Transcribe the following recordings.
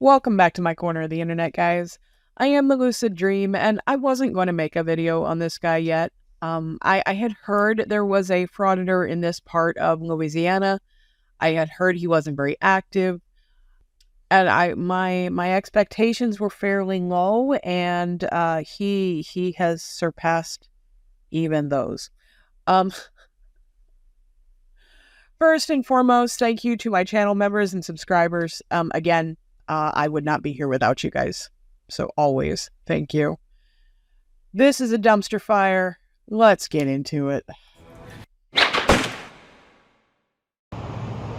Welcome back to my corner of the internet, guys. I am the Lucid Dream, and I wasn't going to make a video on this guy yet. I had heard there was a frauditor in this part of Louisiana. I had heard he wasn't very active, and my expectations were fairly low, and he has surpassed even those. First and foremost, thank you to my channel members and subscribers. Again, I would not be here without you guys. So always, thank you. This is a dumpster fire. Let's get into it.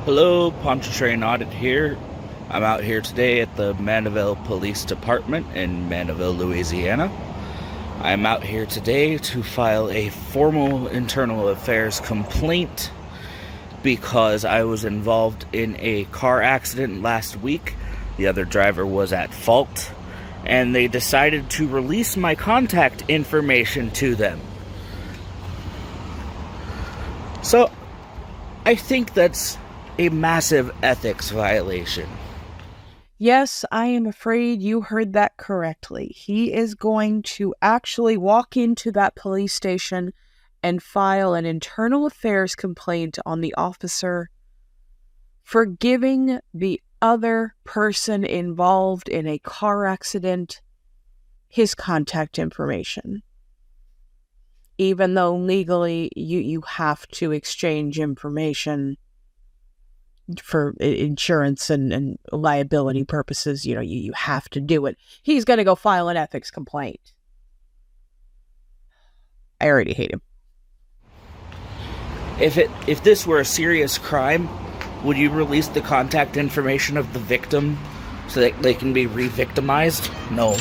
Hello, Ponchatrain Audit here. I'm out here today at the Mandeville Police Department in Mandeville, Louisiana. I'm out here today to file a formal internal affairs complaint because I was involved in a car accident last week. The other driver was at fault, and they decided to release my contact information to them. So, I think that's a massive ethics violation. Yes, I am afraid you heard that correctly. He is going to actually walk into that police station and file an internal affairs complaint on the officer for giving the other person involved in a car accident his contact information. Even though legally you have to exchange information for insurance and liability purposes, you have to do it. He's going to go file an ethics complaint. I already hate him. If this were a serious crime, would you release the contact information of the victim so that they can be re-victimized? No.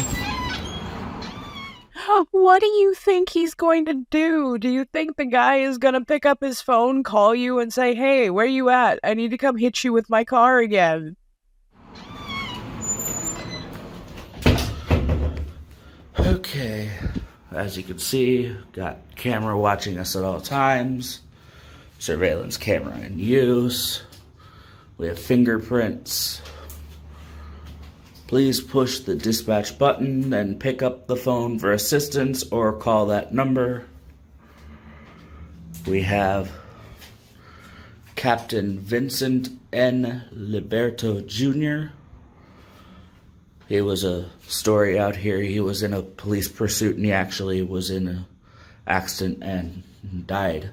What do you think he's going to do? Do you think the guy is going to pick up his phone, call you, and say, "Hey, where you at? I need to come hit you with my car again"? Okay. As you can see, got camera watching us at all times. Surveillance camera in use. We have fingerprints. Please push the dispatch button and pick up the phone for assistance or call that number. We have Captain Vincent N. Liberto Jr. He was a story out here. He was in a police pursuit and he actually was in an accident and died.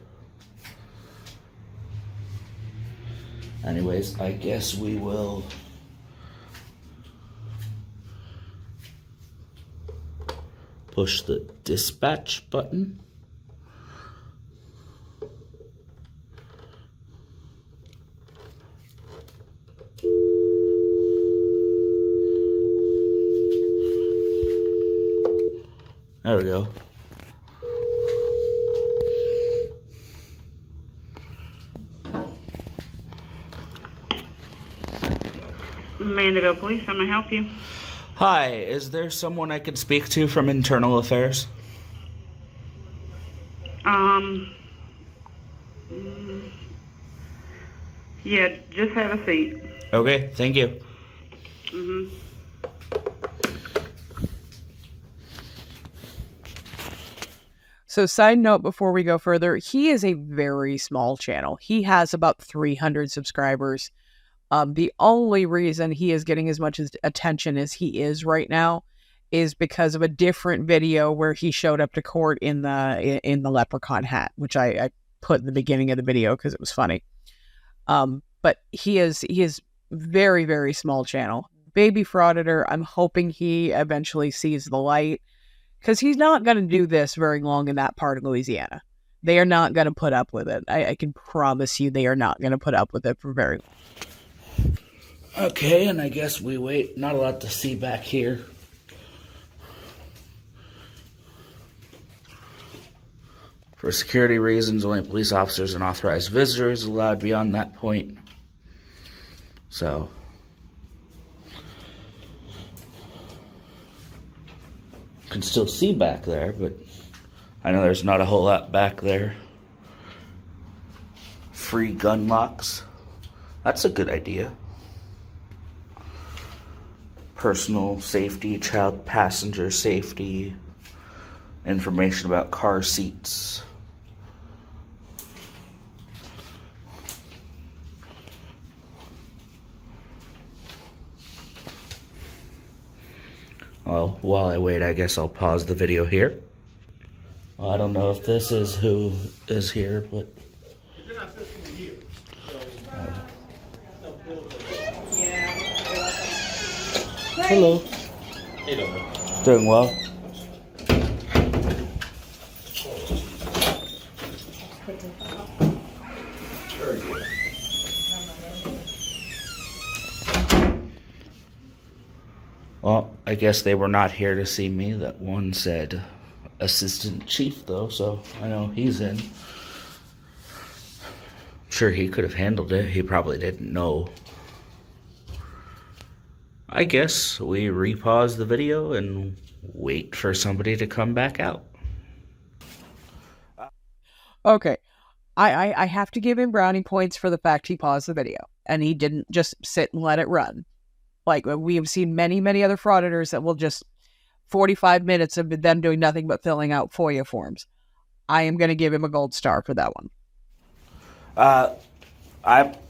Anyways, I guess we will push the dispatch button. There we go. Mandeville Police, how may I help you? Hi, is there someone I could speak to from Internal Affairs? Yeah, just have a seat. Okay, thank you. So side note before we go further, he is a very small channel. He has about 300 subscribers. The only reason he is getting as much attention as he is right now is because of a different video where he showed up to court in the leprechaun hat, which I put in the beginning of the video because it was funny. But he is very, very small channel. Baby Frauditor, I'm hoping he eventually sees the light because he's not going to do this very long in that part of Louisiana. They are not going to put up with it. I can promise you they are not going to put up with it for very long. Okay, and I guess we wait. Not a lot to see back here. For security reasons, only police officers and authorized visitors allowed beyond that point. So, you can still see back there, but I know there's not a whole lot back there. Free gun locks. That's a good idea. personal safety, child passenger safety, information about car seats. Well, while I wait, I guess I'll pause the video here. Well, I don't know if this is who is here, but... Hello. How you doing? Doing well. Very good. Well, I guess they were not here to see me. That one said assistant chief, though, so I know he's in. Sure, he could have handled it. He probably didn't know. I guess we repause the video and wait for somebody to come back out. Okay. I have to give him brownie points for the fact he paused the video and he didn't just sit and let it run. Like, we have seen many, many other frauditors that will just 45 minutes of them doing nothing but filling out FOIA forms. I am going to give him a gold star for that one.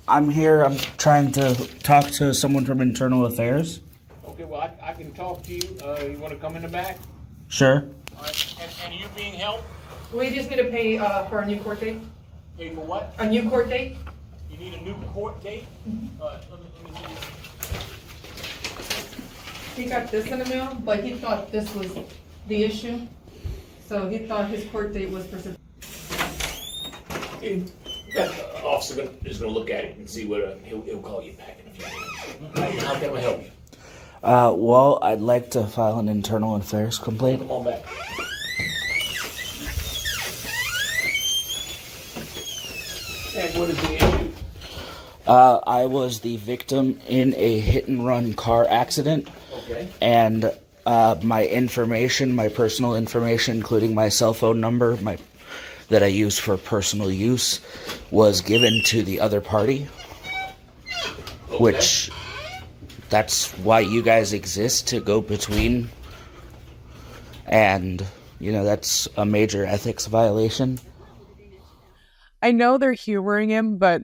I'm here. I'm trying to talk to someone from Internal Affairs. Okay, well, I can talk to you. You want to come in the back? Sure. All right. And are you being helped? We just need to pay for a new court date. Pay for what? A new court date? You need a new court date? All right, let me see. He got this in the mail, but he thought this was the issue. So he thought his court date was for The officer is going to look at it and see what he'll call you back in a few minutes. How can I help you? Well, I'd like to file an Internal Affairs complaint. Come on back. And what is the issue? I was the victim in a hit-and-run car accident. Okay. And my information, my personal information, including my cell phone number, that I use for personal use, was given to the other party. Okay. Which, that's why you guys exist, to go between. And, you know, that's a major ethics violation. I know they're humoring him, but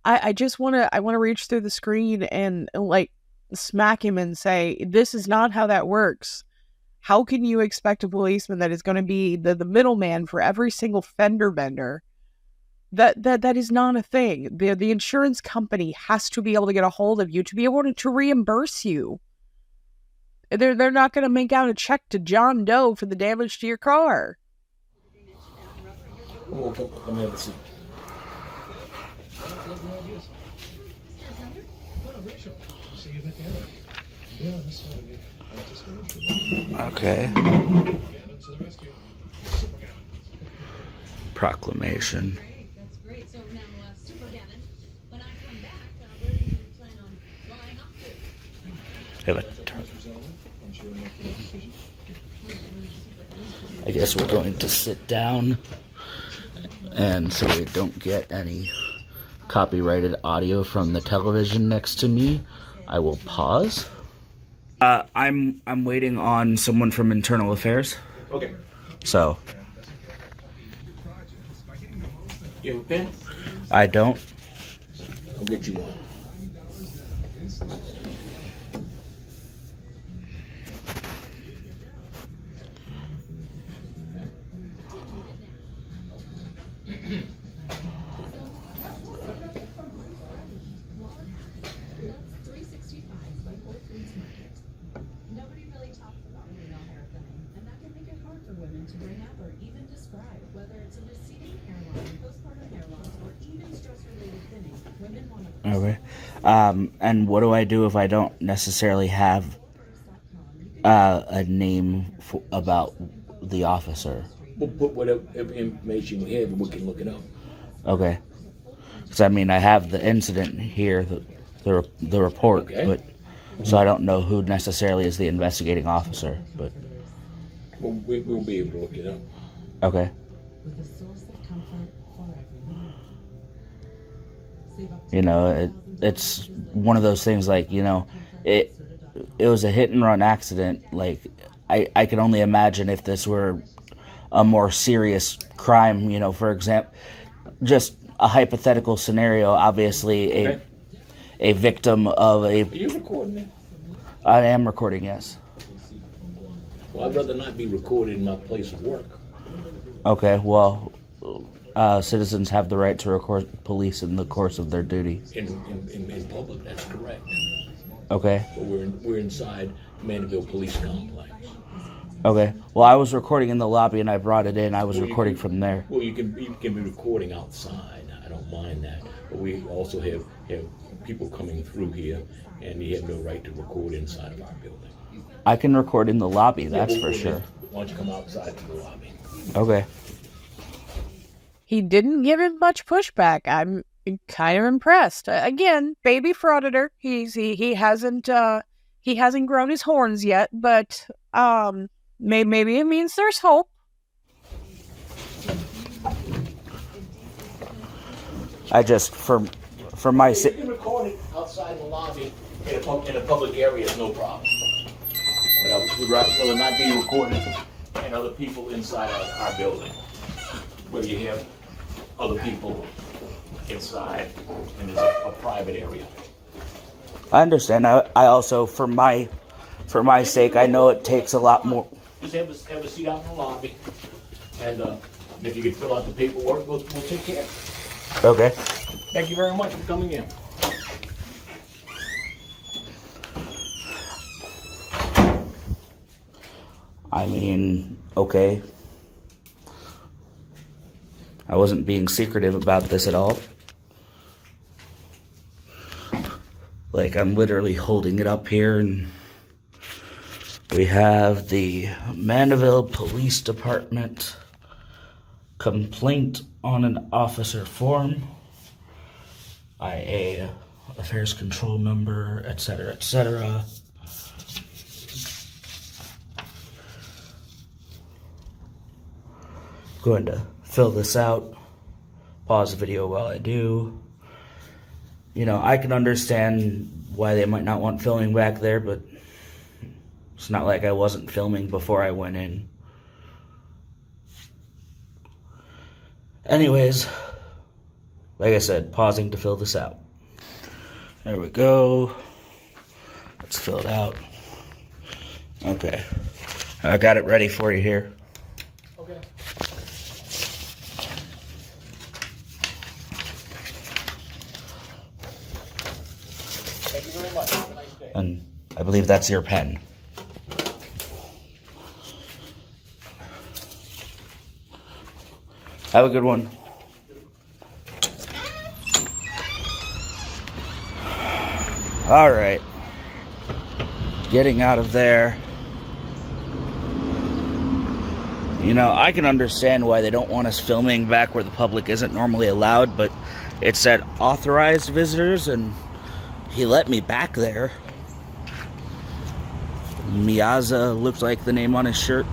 I just want to reach through the screen and like smack him and say, this is not how that works. How can you expect a policeman that is going to be the middleman for every single fender bender? That is not a thing. The insurance company has to be able to get a hold of you to be able to reimburse you. They're not going to make out a check to John Doe for the damage to your car. Let me have a seat. Okay. Proclamation. That's great. So now, Superganon, when I come back, where do you plan on flying up to? Have a I guess we're going to sit down, and so we don't get any copyrighted audio from the television next to me, I will pause. I'm waiting on someone from Internal Affairs. Okay. So You have a pen? I don't. I'll get you one. Nobody really talks about female hair thinning, and that can make it hard for women to bring up or even describe whether it's a receding hairline, postpartum hair loss, or even stress-related thinning. Women want to Okay. And what do I do if I don't necessarily have a name about the officer? We'll put whatever information we have and we can look it up. Okay. Because I mean, I have the incident here, the report, Okay. but so I don't know who necessarily is the investigating officer. But We'll be able to look it up. okay. with a source of comfort for everyone. Save up to You know, it's one of those things like, you know, it was a hit and run accident. Like, I can only imagine if this were a more serious crime, you know, for example, just a hypothetical scenario, obviously a victim of a... Are you recording me? I am recording, yes. Well, I'd rather not be recorded in my place of work. Okay, well, citizens have the right to record police in the course of their duty. In public, that's correct. Okay. But we're inside Mandeville Police Complex. Okay. Well, I was recording in the lobby and I brought it in. I was recording from there. Well, you can be recording outside. I don't mind that. But we also have people coming through here, and you have no right to record inside of our building. I can record in the lobby, that's for sure. Why don't you come outside to the lobby? Okay. He didn't give him much pushback. I'm kind of impressed. Again, baby frauditor. He hasn't grown his horns yet, but maybe it means there's hope. I just for my You can record it outside the lobby in a public area, it's no problem. But I would rather not be recorded and other people inside our building, where you have other people inside and there's a private area. I understand. I also for my sake, I know it takes a lot more. Just have a seat out in the lobby, and if you could fill out the paperwork, we'll take care. Okay. Thank you very much for coming in. I mean, okay. I wasn't being secretive about this at all. Like, I'm literally holding it up here, and we have the Mandeville Police Department complaint on an officer form, IA, affairs control number, etc., etc. Going to fill this out, pause the video while I do. You know, I can understand why they might not want filming back there, but it's not like I wasn't filming before I went in. Anyways, like I said, pausing to fill this out. There we go. Let's fill it out. Okay. I got it ready for you here. Okay. Thank you very much. Have a nice day. And I believe that's your pen. Have a good one. All right. Getting out of there. You know, I can understand why they don't want us filming back where the public isn't normally allowed, but it said authorized visitors, and he let me back there. Miyaza looked like the name on his shirt.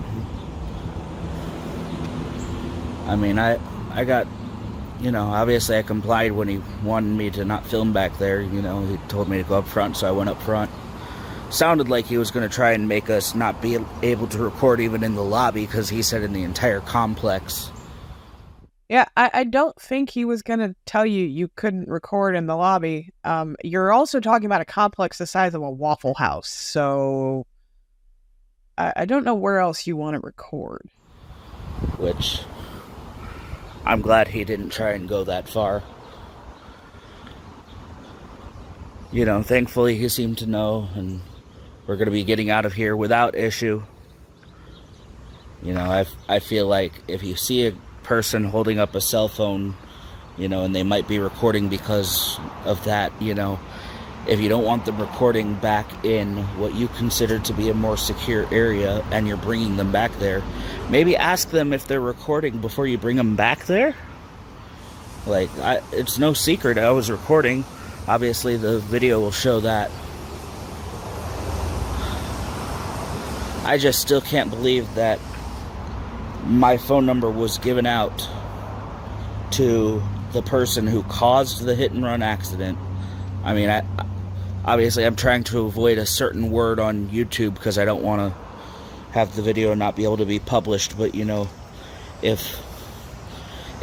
I mean, I got, you know, obviously I complied when he wanted me to not film back there. You know, he told me to go up front, so I went up front. Sounded like he was going to try and make us not be able to record even in the lobby, because he said in the entire complex. Yeah, I don't think he was going to tell you couldn't record in the lobby. You're also talking about a complex the size of a Waffle House, so I don't know where else you want to record. Which, I'm glad he didn't try and go that far. You know, thankfully he seemed to know, and we're going to be getting out of here without issue. You know, I feel like if you see a person holding up a cell phone, you know, and they might be recording because of that, you know, if you don't want them recording back in what you consider to be a more secure area and you're bringing them back there, maybe ask them if they're recording before you bring them back there. Like, it's no secret I was recording. Obviously, the video will show that. I just still can't believe that my phone number was given out to the person who caused the hit and run accident. I mean, Obviously, I'm trying to avoid a certain word on YouTube because I don't want to have the video not be able to be published. But, you know, if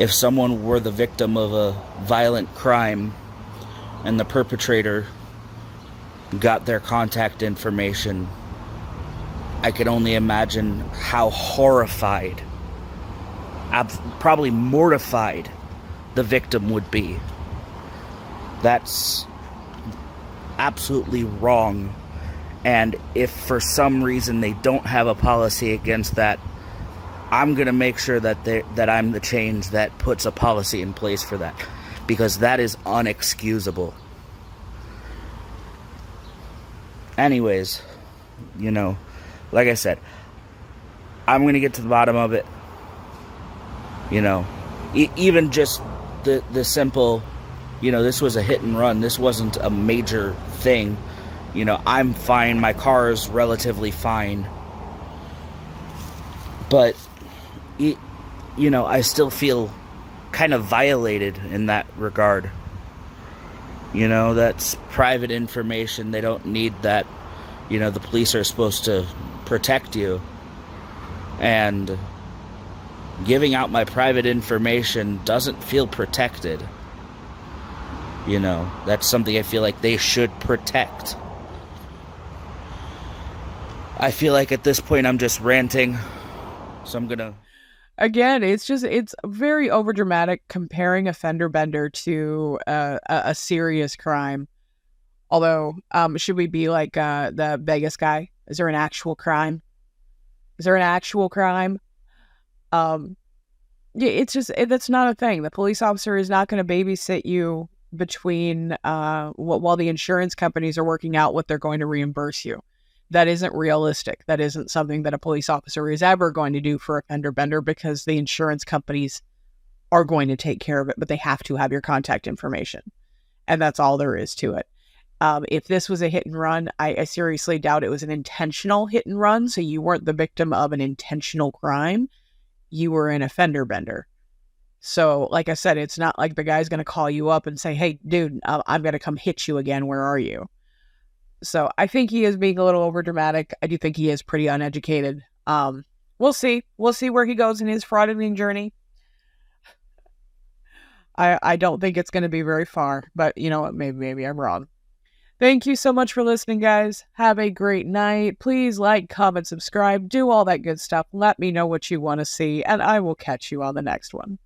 someone were the victim of a violent crime and the perpetrator got their contact information, I can only imagine how horrified, probably mortified, the victim would be. That's absolutely wrong. And if for some reason they don't have a policy against that, I'm going to make sure that I'm the change that puts a policy in place for that, because that is unexcusable. Anyways, you know, like I said, I'm going to get to the bottom of it. You know, even just the simple, you know, this was a hit and run. This wasn't a major thing. You know, I'm fine. My car is relatively fine. But, you know, I still feel kind of violated in that regard. You know, that's private information. They don't need that. You know, the police are supposed to protect you. And giving out my private information doesn't feel protected. You know, that's something I feel like they should protect. I feel like at this point I'm just ranting. So I'm gonna... Again, it's very overdramatic comparing a fender bender to a serious crime. Although, should we be like the Vegas guy? Is there an actual crime? Is there an actual crime? Yeah, that's not a thing. The police officer is not going to babysit you between while the insurance companies are working out what they're going to reimburse you. That isn't realistic. That isn't something that a police officer is ever going to do for a fender bender, because the insurance companies are going to take care of it, but they have to have your contact information. And that's all there is to it. If this was a hit and run, I seriously doubt it was an intentional hit and run. So you weren't the victim of an intentional crime. You were an fender bender. So, like I said, it's not like the guy's going to call you up and say, hey, dude, I'm going to come hit you again. Where are you? So I think he is being a little overdramatic. I do think he is pretty uneducated. We'll see. We'll see where he goes in his frauditing journey. I don't think it's going to be very far, but you know what? Maybe I'm wrong. Thank you so much for listening, guys. Have a great night. Please like, comment, subscribe, do all that good stuff. Let me know what you want to see, and I will catch you on the next one.